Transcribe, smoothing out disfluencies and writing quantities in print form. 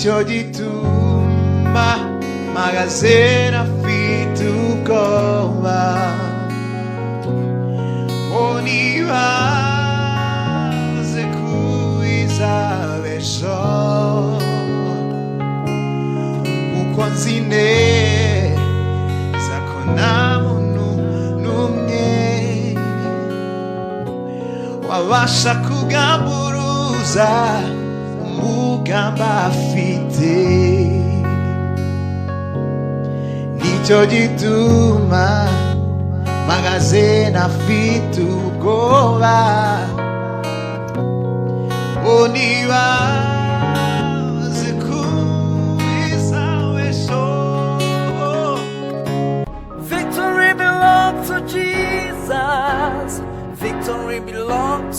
nicyo gituma mpagaze ntafite ubwoba ngo nibaze ku izabesho kuko nzi neza ko nta muntu n'umwe wabasha kugamburuza umugamba afite. Nicyo gituma mpagaze ntafite ubwoba ngo nibaze ku izabesho. Victory belongs to Jesus. Victory belongs